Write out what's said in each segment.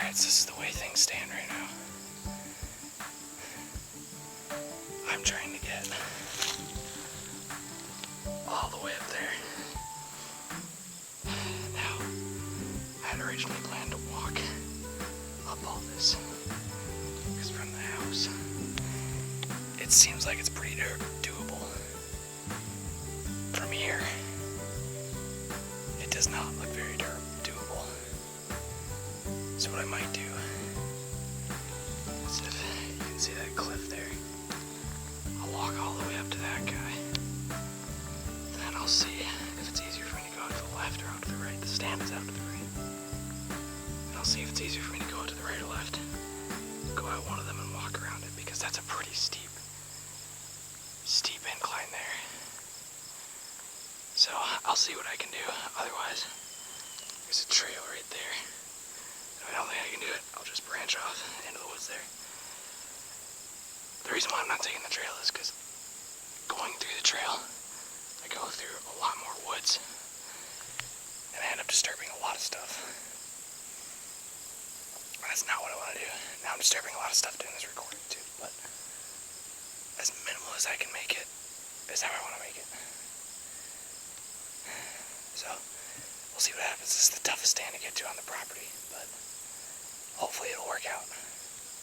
Alright, so this is the way things stand right now. I'm trying to get all the way up there. Now, I had originally planned to walk up all this, because from the house, it seems like it's pretty doable. From here, it does not look very doable. So what I might do is, if you can see that cliff there, I'll walk all the way up to that guy. Then I'll see if it's easier for me to go out to the left or out to the right. The stand is out to the right. And I'll see if it's easier for me to go out to the right or left. Go out one of them and walk around it, because that's a pretty steep incline there. So I'll see what I can do. Otherwise, there's a trail right there. If I don't think I can do it, I'll just branch off into the woods there. The reason why I'm not taking the trail is because going through the trail, I go through a lot more woods, and I end up disturbing a lot of stuff. That's not what I want to do. Now I'm disturbing a lot of stuff doing this recording too, but as minimal as I can make it is how I want to make it. So, we'll see what happens. This is the toughest stand to get to on the property, but hopefully it'll work out.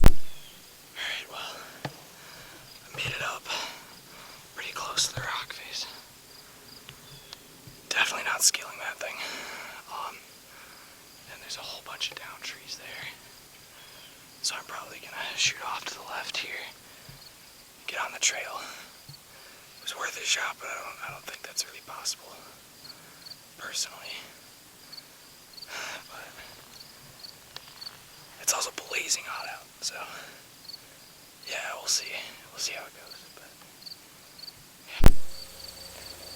Alright, well, I made it up pretty close to the rock face. Definitely not scaling that thing. And there's a whole bunch of down trees there. So I'm probably gonna shoot off to the left here, get on the trail. It was worth a shot, but I don't think that's really possible, personally. But it's also blazing hot out, so yeah, we'll see. We'll see how it goes. But yeah,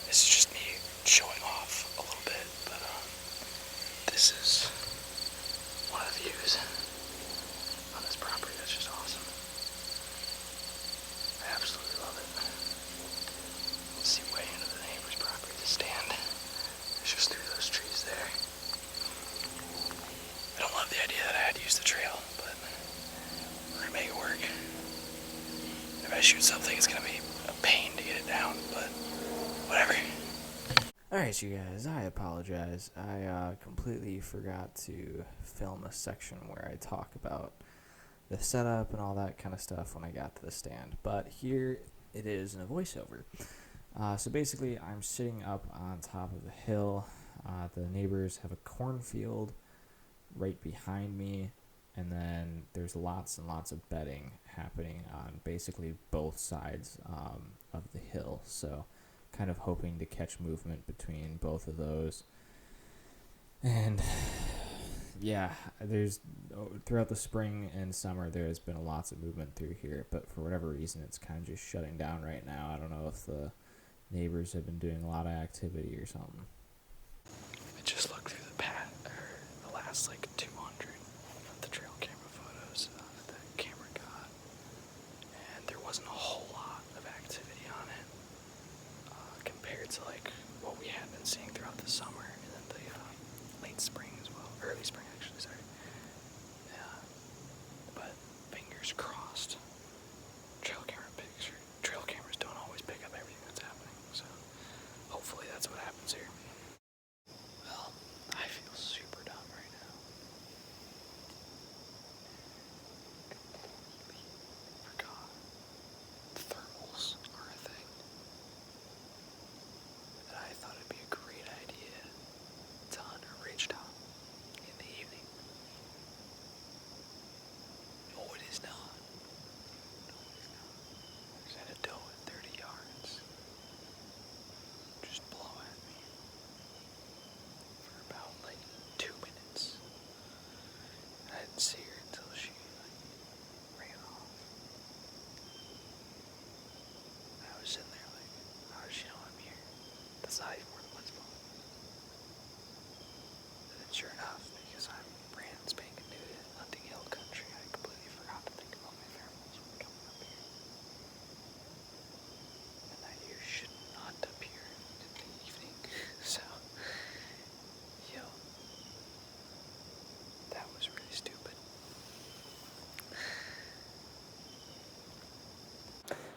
this is just me showing off a little bit. But this is one of the views on this property. That's just awesome. I absolutely love it. You can see way into the neighbor's property. The stand is just through those trees there. I don't love the idea that I had to use the trail, but we're gonna make it work. If I shoot something, it's gonna be a pain to get it down, but whatever. Alright, you guys, I apologize. I completely forgot to film a section where I talk about the setup and all that kind of stuff when I got to the stand. But here it is in a voiceover. So basically, I'm sitting up on top of a hill. The neighbors have a cornfield right behind me, and then there's lots and lots of bedding happening on basically both sides of the hill. So kind of hoping to catch movement between both of those. And yeah, there's throughout the spring and summer there has been lots of movement through here, but for whatever reason it's kind of just shutting down right now. I don't know if the neighbors have been doing a lot of activity or something. I just looked through the last like 200 of the trail camera photos that the camera got, and there wasn't a whole lot of activity on it compared to like what we had been seeing throughout the summer and then the late spring as well, early spring actually, sorry. Yeah, but fingers crossed. Trail cameras don't always pick up everything that's happening, so hopefully that's what happens here. Well, I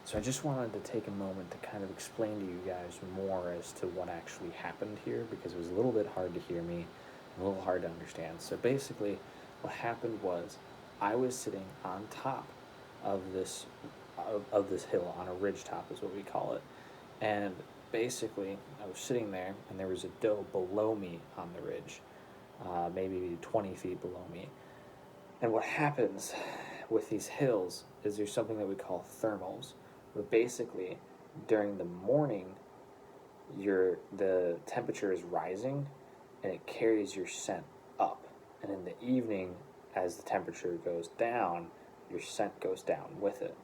So I just wanted to take a moment to kind of explain to you guys more as to what actually happened here, because it was a little bit hard to hear me, a little hard to understand. So basically, what happened was I was sitting on top of this hill, on a ridge top is what we call it, and basically I was sitting there, and there was a doe below me on the ridge, maybe 20 feet below me. And what happens with these hills is there's something that we call thermals. But basically, during the morning, the temperature is rising, and it carries your scent up. And in the evening, as the temperature goes down, your scent goes down with it.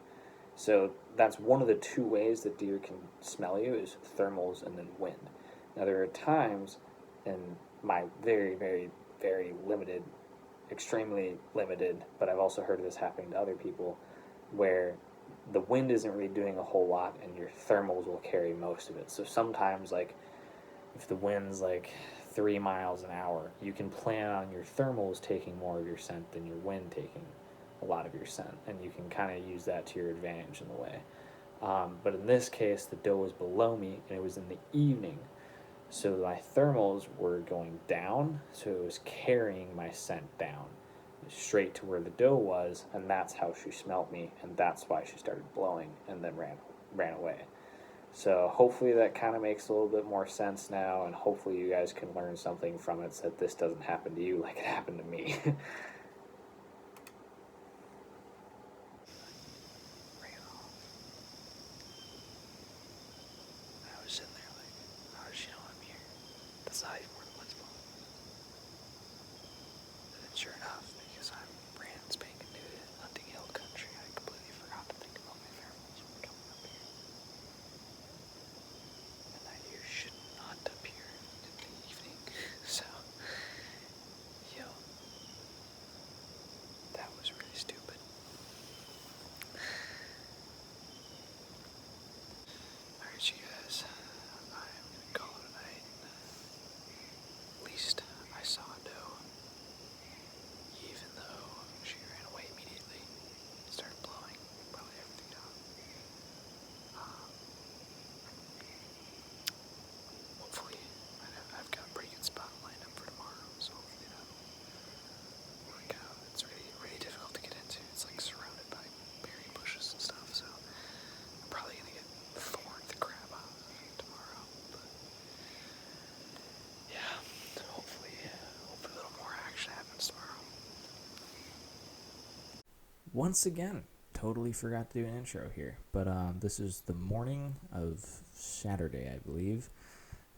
So that's one of the two ways that deer can smell you, is thermals and then wind. Now there are times in my very, very, very limited, extremely limited, but I've also heard of this happening to other people, where the wind isn't really doing a whole lot and your thermals will carry most of it. So sometimes, like, if the wind's like 3 miles an hour, you can plan on your thermals taking more of your scent than your wind taking a lot of your scent, and you can kind of use that to your advantage in a way. But in this case, the doe was below me, and it was in the evening, so my thermals were going down, so it was carrying my scent down straight to where the doe was, and that's how she smelt me, and that's why she started blowing and then ran away. So hopefully that kind of makes a little bit more sense now, and hopefully you guys can learn something from it, so that this doesn't happen to you like it happened to me. Ran off. I was sitting there like, how does she know I'm here? That's not even where the blood's blowing. And sure enough, because I'm brand spanking new to hunting hill country, I completely forgot to think about my pheromones when coming up here. And I deer should not hunt up here in the evening. So, yo, that was really stupid. Alright, you guys, I'm gonna call it a night. At least I saw a doe, even though she ran away immediately, started blowing probably everything down. Um, Hopefully, I've got a pretty good spot lined up for tomorrow, so hopefully that'll work out. It's really, really difficult to get into. It's like surrounded by berry bushes and stuff, so I'm probably gonna get thorned the crap out of it tomorrow. But yeah, hopefully a little more action happens tomorrow. Once again, totally forgot to do an intro here, but this is the morning of Saturday, I believe,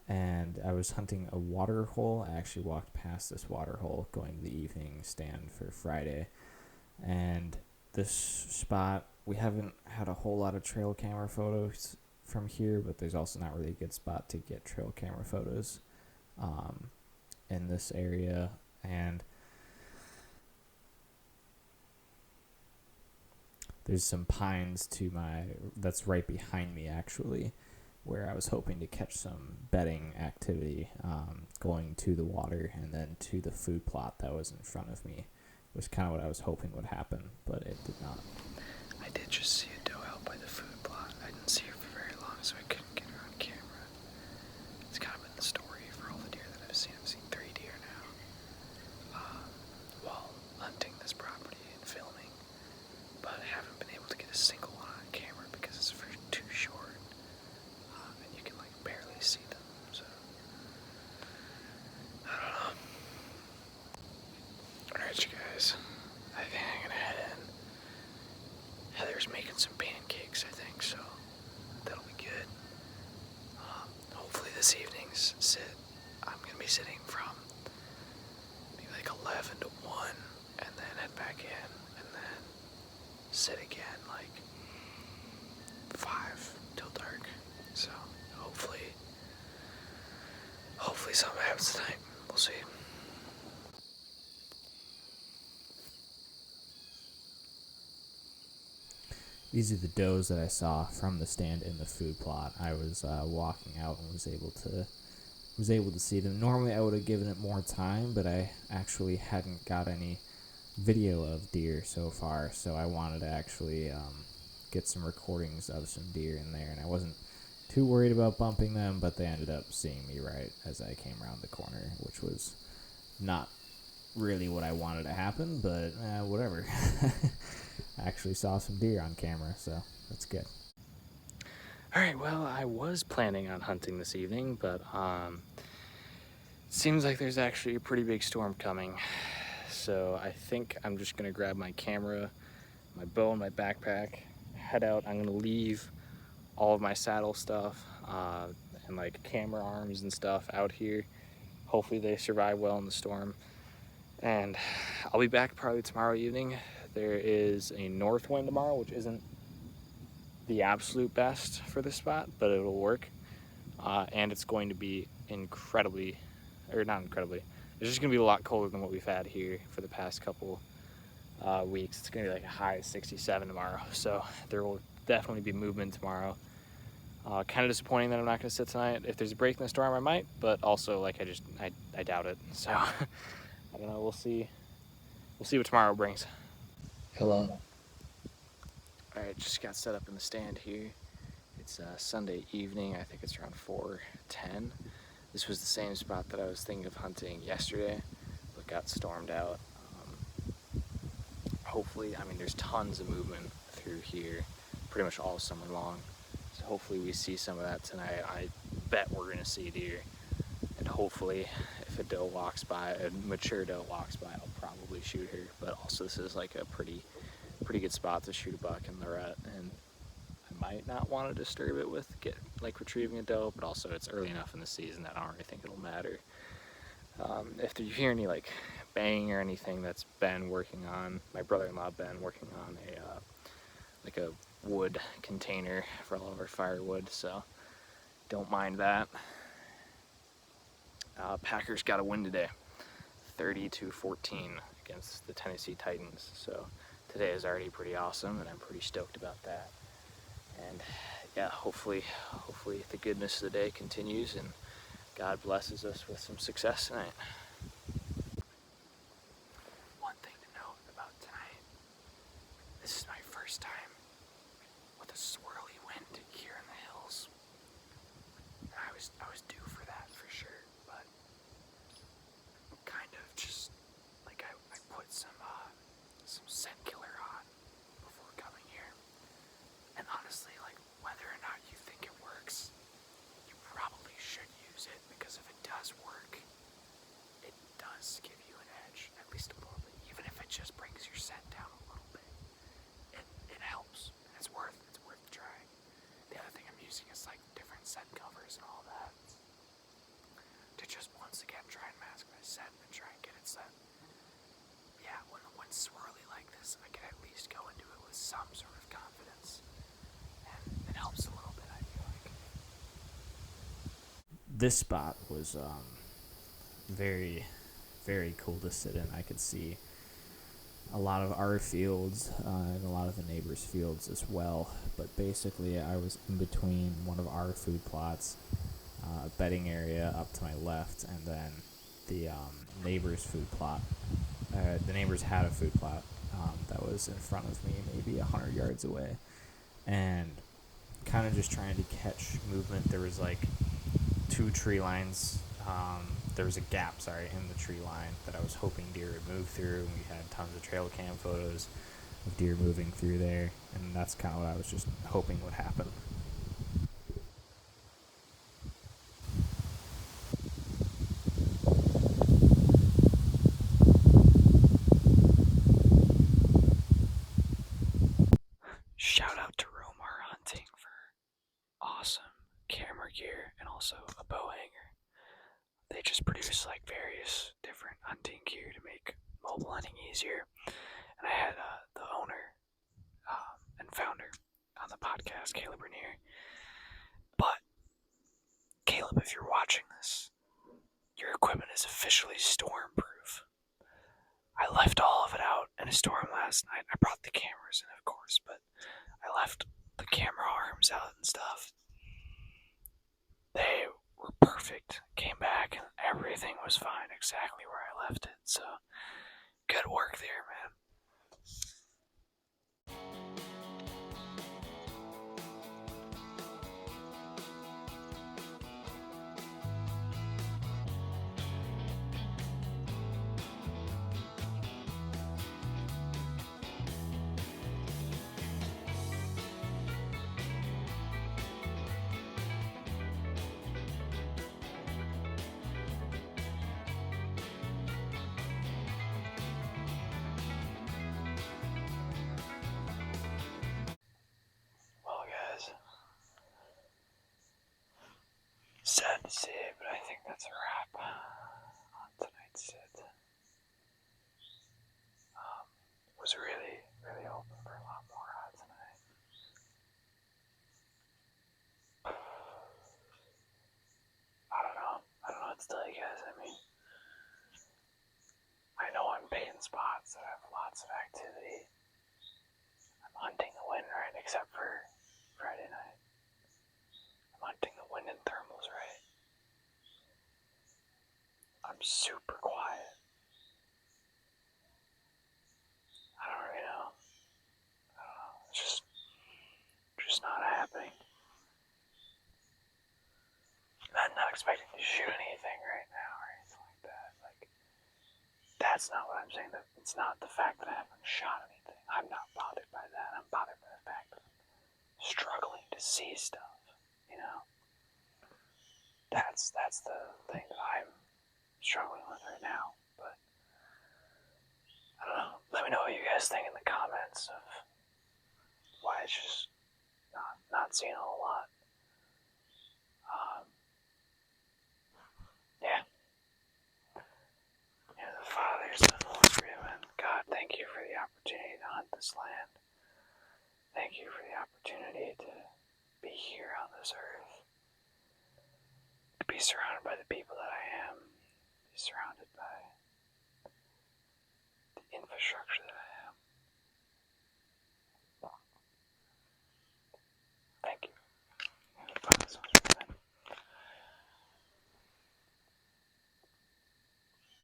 and I was hunting a water hole. I actually walked past this water hole going to the evening stand for Friday, and this spot, we haven't had a whole lot of trail camera photos from here, but there's also not really a good spot to get trail camera photos in this area, and there's some pines that's right behind me actually, where I was hoping to catch some bedding activity, going to the water and then to the food plot that was in front of me. It was kind of what I was hoping would happen, but it did not. I did just see a doe out by the food plot. I didn't see her for very long, so I couldn't get her on camera. It's kind of been the story for all the deer that I've seen. I've seen 3 deer now while hunting this property and filming, but I haven't been able to get a single one on camera because it's too short, and you can like barely see them. So I don't know. Alright, you guys. I think I'm gonna head in. Heather's making some pancakes, I think, so that'll be good. Hopefully this evening's I'm gonna be sitting from maybe like 11 to 1, and then head back in, and then sit again like 5 till dark. So hopefully something happens tonight. We'll see. These are the does that I saw from the stand in the food plot. I was walking out and was able to see them. Normally I would have given it more time, but I actually hadn't got any video of deer so far, so I wanted to actually get some recordings of some deer in there, and I wasn't too worried about bumping them, but they ended up seeing me right as I came around the corner, which was not really what I wanted to happen, but whatever. I actually saw some deer on camera, so that's good. Alright, well, I was planning on hunting this evening, but it seems like there's actually a pretty big storm coming. So I think I'm just going to grab my camera, my bow, and my backpack, head out. I'm going to leave all of my saddle stuff and like camera arms and stuff out here. Hopefully they survive well in the storm. And I'll be back probably tomorrow evening. There is a north wind tomorrow, which isn't the absolute best for this spot, but it'll work. And it's going to be incredibly, or not incredibly, it's just going to be a lot colder than what we've had here for the past couple weeks. It's going to be like a high of 67 tomorrow, so there will definitely be movement tomorrow. Kind of disappointing that I'm not going to sit tonight. If there's a break in the storm, I might, but also like I doubt it. So I don't know. We'll see. We'll see what tomorrow brings. Hello. All right, just got set up in the stand here. It's Sunday evening. I think it's around 4:10. This was the same spot that I was thinking of hunting yesterday, but got stormed out. Hopefully, I mean, there's tons of movement through here, pretty much all summer long. So hopefully we see some of that tonight. I bet we're gonna see deer, and hopefully, if a doe walks by, a mature doe walks by, I'll probably shoot her. But also, this is like a pretty good spot to shoot a buck in the rut, and I might not want to disturb it with retrieving a doe, but also it's early enough in the season that I don't really think it'll matter. If you hear any like banging or anything, that's Ben working on, my brother-in-law Ben working on a wood container for all of our firewood, so don't mind that. Packers got a win today, 30-14 against the Tennessee Titans, so today is already pretty awesome, and I'm pretty stoked about that. And yeah, hopefully the goodness of the day continues and God blesses us with some success tonight. One thing to note about tonight, this is my first time with a swirly wind here in the hills. And I was due for that for sure, but kind of just like I put some scent killer on before coming here. And honestly, like, whether or not you think it works, you probably should use it, because if it does work, it does give you an edge, at least a little bit. Even if it just brings your scent down a little bit, it helps. It's worth trying. The other thing I'm using is like different scent covers and all that to just once again try and mask my scent and try and get it set. Yeah, when the wind's swirly like this, I can at least go into it with some sort of confidence. And it helps a little bit, I feel like. This spot was very, very cool to sit in. I could see a lot of our fields and a lot of the neighbors' fields as well. But basically, I was in between one of our food plots, bedding area up to my left, and then the neighbor's food plot. The neighbors had a food plot that was in front of me, maybe 100 yards away, and kind of just trying to catch movement. There was like two tree lines. There was a gap, in the tree line that I was hoping deer would move through, and we had tons of trail cam photos of deer moving through there, and that's kind of what I was just hoping would happen. Shout out to Romar Hunting for awesome camera gear and also a bow hanger. They just produce like various different hunting gear to make mobile hunting easier. And I had the owner and founder on the podcast, Caleb Rainier. But Caleb, if you're watching this, your equipment is officially storm-proof. I left all of it out in a storm last night. I brought the cameras in, of course, but I left the camera arms out and stuff. They were perfect. Came back and everything was fine, exactly where I left it. So, good work there, man. to say, but I think that's a wrap on tonight's sit. Was really, really hoping for a lot more tonight. I don't know. I don't know what to tell you guys. I mean, I know I'm picking spots that have lots of activity. I'm hunting the wind, right? Except for Friday night. I'm hunting the wind in thermals, right? I'm super quiet. I don't really know. I don't know. It's just not happening. I'm not expecting to shoot anything right now or anything like that. Like, that's not what I'm saying. That it's not the fact that I haven't shot anything. I'm not bothered by that. I'm bothered by the fact that I'm struggling to see stuff. You know, that's the thing that I'm struggling with right now. But I don't know. Let me know what you guys think in the comments of why it's just not seeing a whole lot. Yeah. In the Father's and the Holy Spirit, amen. God, thank you for the opportunity to hunt this land. Thank you for the opportunity to be here on this earth. To be surrounded by the people that I am. Be surrounded